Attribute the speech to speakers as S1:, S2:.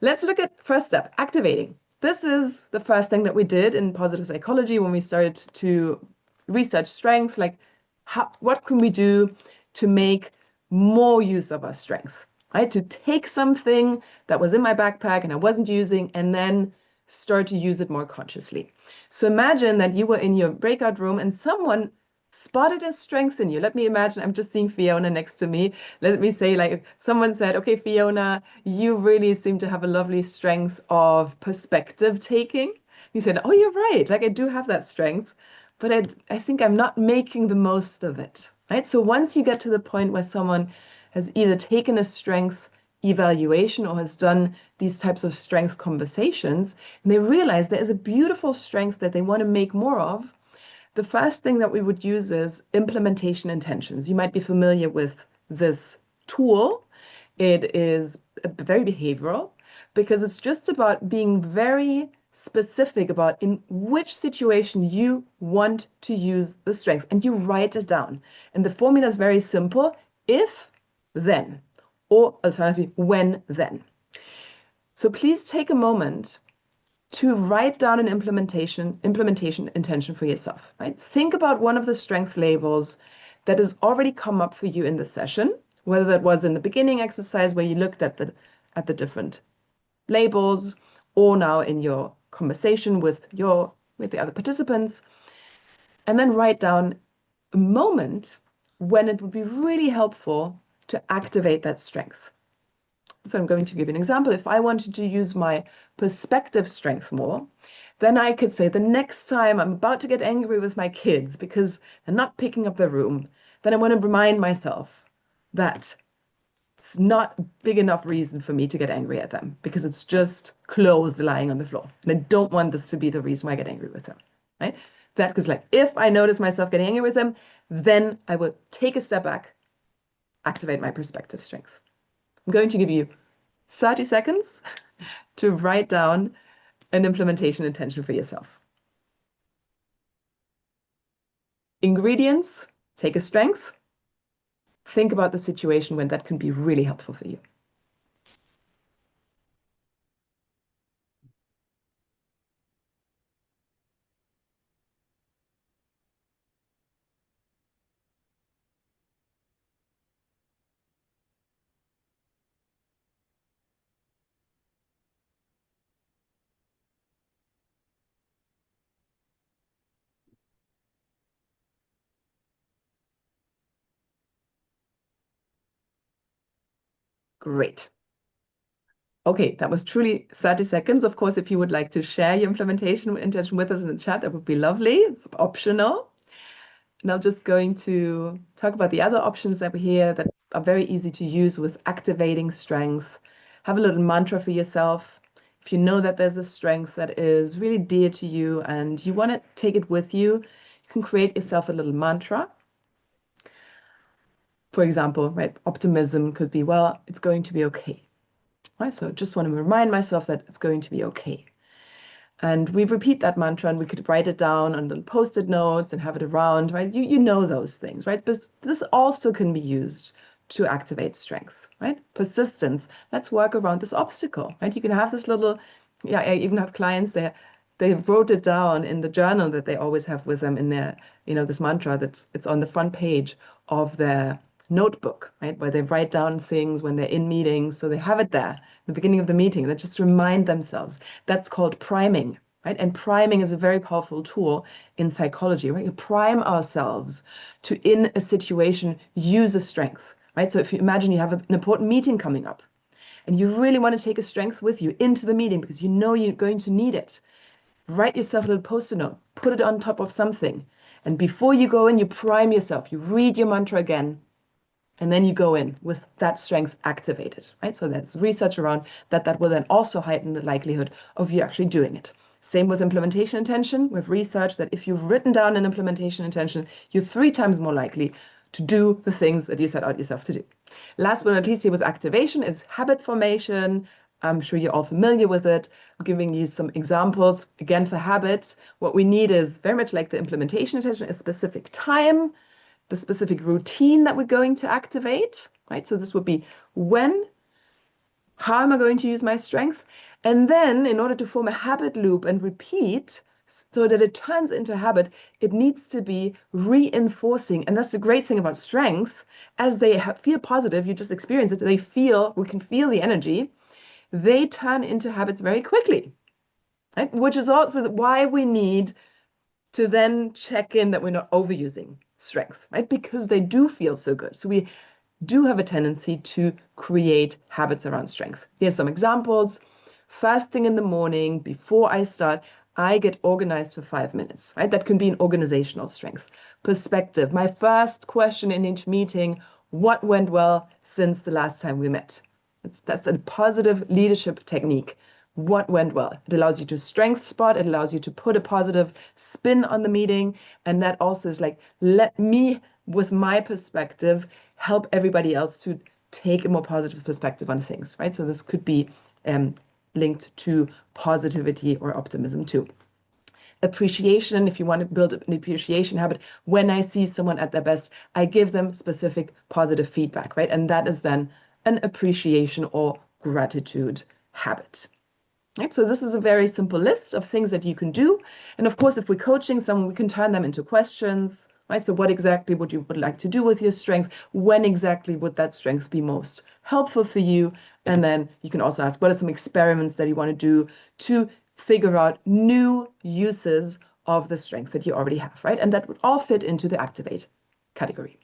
S1: let's look at first step, activating. This is the first thing that we did in positive psychology when we started to research strengths, like what can we do to make more use of our strength, right? To take something that was in my backpack and I wasn't using and then start to use it more consciously. So imagine that you were in your breakout room and someone spotted a strength in you. Let me imagine, I'm just seeing Fiona next to me. Let me say, like, someone said, okay, Fiona, you really seem to have a lovely strength of perspective taking. You said, oh, you're right. Like, I do have that strength, but I think I'm not making the most of it, right? So once you get to the point where someone has either taken a strength evaluation or has done these types of strengths conversations, and they realize there is a beautiful strength that they want to make more of, the first thing that we would use is implementation intentions. You might be familiar with this tool. It is very behavioral because it's just about being very specific about in which situation you want to use the strength, and you write it down. And the formula is very simple: if, then, or alternatively, when, then. So please take a moment to write down an implementation intention for yourself, right? Think about one of the strength labels that has already come up for you in the session, whether that was in the beginning exercise where you looked at the different labels, or now in your conversation with the other participants, and then write down a moment when it would be really helpful to activate that strength. So I'm going to give you an example. If I wanted to use my perspective strength more, then I could say the next time I'm about to get angry with my kids because they're not picking up their room, then I want to remind myself that it's not a big enough reason for me to get angry at them because it's just clothes lying on the floor. And I don't want this to be the reason why I get angry with them, right? That because, like, if I notice myself getting angry with them, then I will take a step back, activate my perspective strength. I'm going to give you 30 seconds to write down an implementation intention for yourself. Ingredients: take a strength. Think about the situation when that can be really helpful for you. Great. Okay, that was truly 30 seconds. Of course, if you would like to share your implementation intention with us in the chat, that would be lovely. It's optional. Now just going to talk about the other options that we hear that are very easy to use with activating strength. Have a little mantra for yourself. If you know that there's a strength that is really dear to you and you want to take it with you, you can create yourself a little mantra. For example, right, optimism could be, well, it's going to be okay. Right? So just want to remind myself that it's going to be okay. And we repeat that mantra, and we could write it down on little post-it notes and have it around, right? You know those things, right? But this also can be used to activate strength, right? Persistence. Let's work around this obstacle, right? You can have this little, yeah, I even have clients there. They wrote it down in the journal that they always have with them in their, this mantra it's on the front page of their notebook, right? Where they write down things when they're in meetings. So they have it there at the beginning of the meeting. They just remind themselves. That's called priming, right? And priming is a very powerful tool in psychology, right? You prime ourselves to, in a situation, use a strength, right? So if you imagine you have an important meeting coming up and you really want to take a strength with you into the meeting because you know you're going to need it, write yourself a little post-it note, put it on top of something. And before you go in, you prime yourself. You read your mantra again. And then you go in with that strength activated, right? So there's research around that will then also heighten the likelihood of you actually doing it. Same with implementation intention. We've researched that if you've written down an implementation intention, you're 3 times more likely to do the things that you set out yourself to do. Last but not least here with activation is habit formation. I'm sure you're all familiar with it. I'm giving you some examples. Again, for habits, what we need is very much like the implementation intention, a specific time, the specific routine that we're going to activate, right? So this would be when How am I going to use my strength? And then, in order to form a habit loop and repeat so that it turns into a habit, it needs to be reinforcing. And that's the great thing about strength. As they feel positive, you just experience it, we can feel the energy, they turn into habits very quickly, right? Which is also why we need to then check in that we're not overusing strength, right? Because they do feel so good. So we do have a tendency to create habits around strength. Here's some examples. First thing in the morning, before I start, I get organized for 5 minutes, right? That can be an organizational strength. Perspective. My first question in each meeting, what went well since the last time we met? That's a positive leadership technique. What went well? It allows you to strength spot. It allows you to put a positive spin on the meeting. And that also is like, let me, with my perspective, help everybody else to take a more positive perspective on things, right? So this could be linked to positivity or optimism too. Appreciation, if you want to build an appreciation habit, when I see someone at their best, I give them specific positive feedback, right? And that is then an appreciation or gratitude habit. Right, so this is a very simple list of things that you can do. And of course, if we're coaching someone, we can turn them into questions, right? So what exactly would you like to do with your strength? When exactly would that strength be most helpful for you? And then you can also ask, what are some experiments that you want to do to figure out new uses of the strength that you already have, right? And that would all fit into the Activate category.